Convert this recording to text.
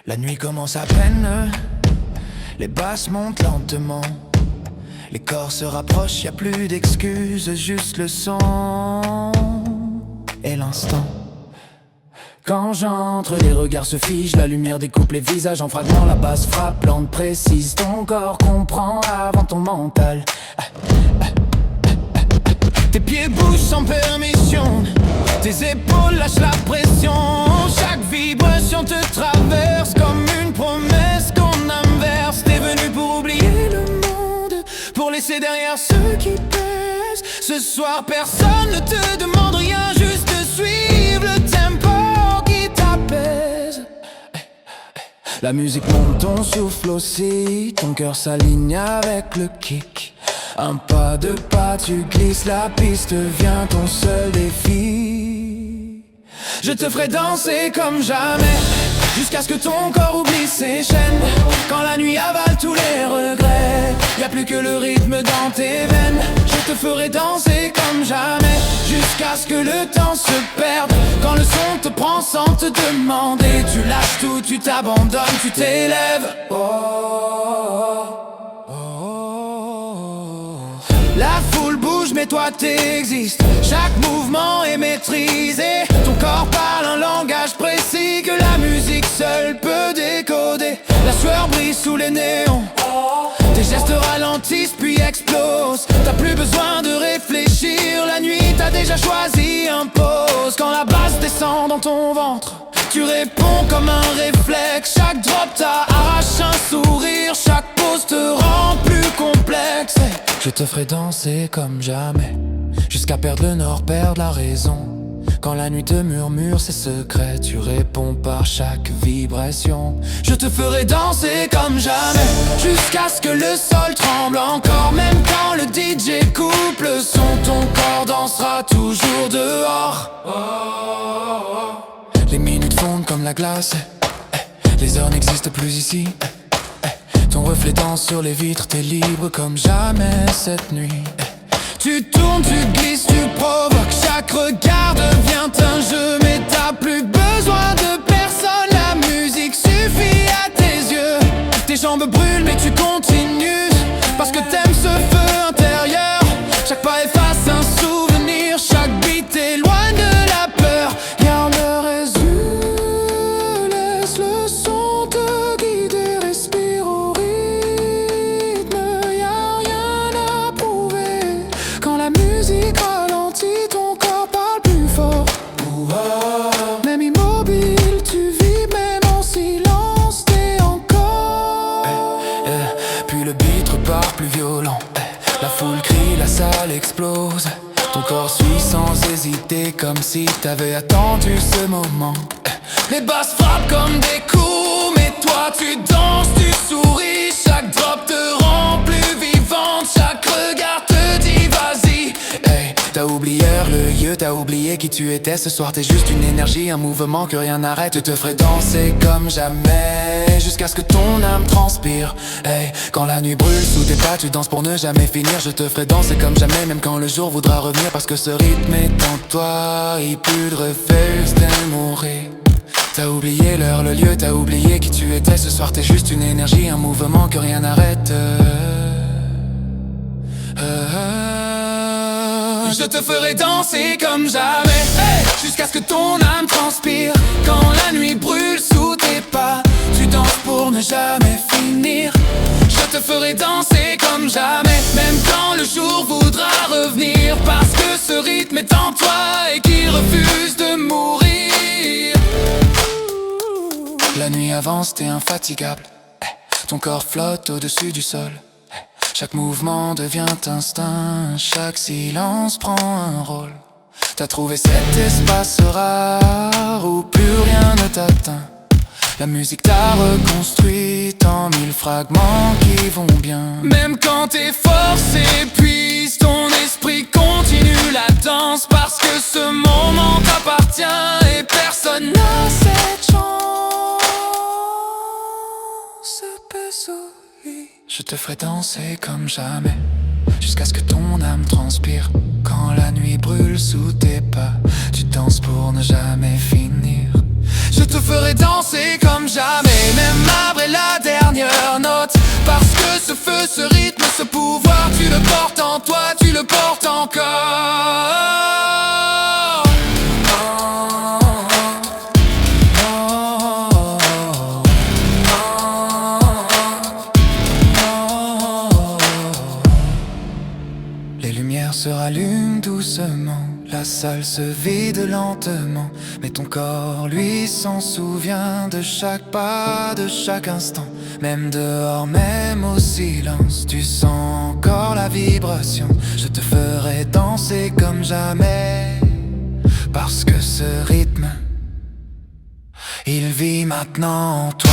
La nuit commence à peine, les basses montent lentement. Les corps se rapprochent, y a plus d'excuses, juste le son et l'instant. Quand j'entre, les regards se figent, la lumière découpe les visages en fragments. La basse frappe, lente, précise, ton corps comprend avant ton mental. Tes pieds bougent sans permission, tes épaules lâchent la pression. Chaque vibration te traverse comme une promesse qu'on inverse. T'es venu pour oublier le monde, pour laisser derrière ceux qui pèsent. Ce soir personne ne te demande rien, juste suivre le tempo qui t'apaise. La musique monte, ton souffle aussi, ton cœur s'aligne avec le kick. Un pas de pas, tu glisses, la piste devient ton seul défi. Je te ferai danser comme jamais, jusqu'à ce que ton corps oublie ses chaînes. Quand la nuit avale tous les regrets, y'a plus que le rythme dans tes veines. Je te ferai danser comme jamais, jusqu'à ce que le temps se perde. Quand le son te prend sans te demander, tu lâches tout, tu t'abandonnes, tu t'élèves. La foule bouge mais toi t'existes, chaque mouvement est maîtrisé. Ton corps parle un langage précis que la musique seule peut décoder. La sueur brille sous les néons, tes gestes ralentissent puis explosent. T'as plus besoin de réfléchir, la nuit t'a déjà choisi, impose. Quand la basse descend dans ton ventre, tu réponds comme un réflexe. Chaque drop t'arrache un sourire, chaque pause te rend plus complexe. Je te ferai danser comme jamais, jusqu'à perdre le nord, perdre la raison. Quand la nuit te murmure ses secrets, tu réponds par chaque vibration. Je te ferai danser comme jamais, jusqu'à ce que le sol tremble encore. Même quand le DJ coupe le son, ton corps dansera toujours dehors. Les minutes fondent comme la glace, les heures n'existent plus ici. Ton reflet danse sur les vitres, t'es libre comme jamais cette nuit. Tu tournes, tu glisses, tu provoques, chaque regard devient un jeu. Mais t'as plus besoin de personne, la musique suffit à tes yeux. Tes jambes brûlent mais tu continues, parce que t'aimes ce feu intérieur. Chaque pas efface un souvenir, chaque beat t'éloigne de la peur. Garde le résul, laisse le son te guider, respire au rythme, y'a rien à prouver. Quand la musique ralentit, ton corps parle plus fort. Même immobile, tu vis, même en silence, t'es encore. Puis le beat repart plus violent, la foule crie, la salle explose. Ton corps suit sans hésiter, comme si t'avais attendu ce moment. Les basses frappent comme des coups, mais toi tu danses, tu souris. Chaque drop te rend plus vivante, chaque regard te dit vas-y. Hey, t'as oublié le lieu, t'as oublié qui tu étais. Ce soir t'es juste une énergie, un mouvement que rien n'arrête. Je te ferai danser comme jamais, jusqu'à ce que ton âme transpire. Hey, quand la nuit brûle sous tes pas, tu danses pour ne jamais finir. Je te ferai danser comme jamais, même quand le jour voudra revenir. Parce que ce rythme est en toi, il plus de refuse de mourir. T'as oublié l'heure, le lieu, t'as oublié qui tu étais. Ce soir t'es juste une énergie, un mouvement que rien n'arrête. Je te ferai danser comme jamais, hey, jusqu'à ce que ton âme transpire. Quand la nuit brûle sous tes pas, tu danses pour ne jamais finir. Je te ferai danser comme jamais, même quand le jour voudra revenir. Parce que ce rythme est en toi et qu'il refuse de mourir. La nuit avance, t'es infatigable, ton corps flotte au-dessus du sol. Chaque mouvement devient instinct, chaque silence prend un rôle. T'as trouvé cet espace rare où plus rien ne t'atteint. La musique t'a reconstruite en 1000 fragments qui vont bien. Même quand tes forces s'épuisent, ton esprit continue la danse. Parce que ce moment t'appartient et personne n'a cette chance. Je te ferai danser comme jamais, jusqu'à ce que ton âme transpire. Quand la nuit brûle sous tes pas, tu danses pour ne jamais finir. Je te ferai danser comme jamais, même après la dernière note. Parce que ce feu, ce rythme, ce pouvoir, tu le portes en toi, tu le portes encore. Les lumières se rallument doucement, la salle se vide lentement, mais ton corps, lui, s'en souvient de chaque pas, de chaque instant. Même dehors, même au silence, tu sens encore la vibration. Je te ferai danser comme jamais, parce que ce rythme, il vit maintenant en toi.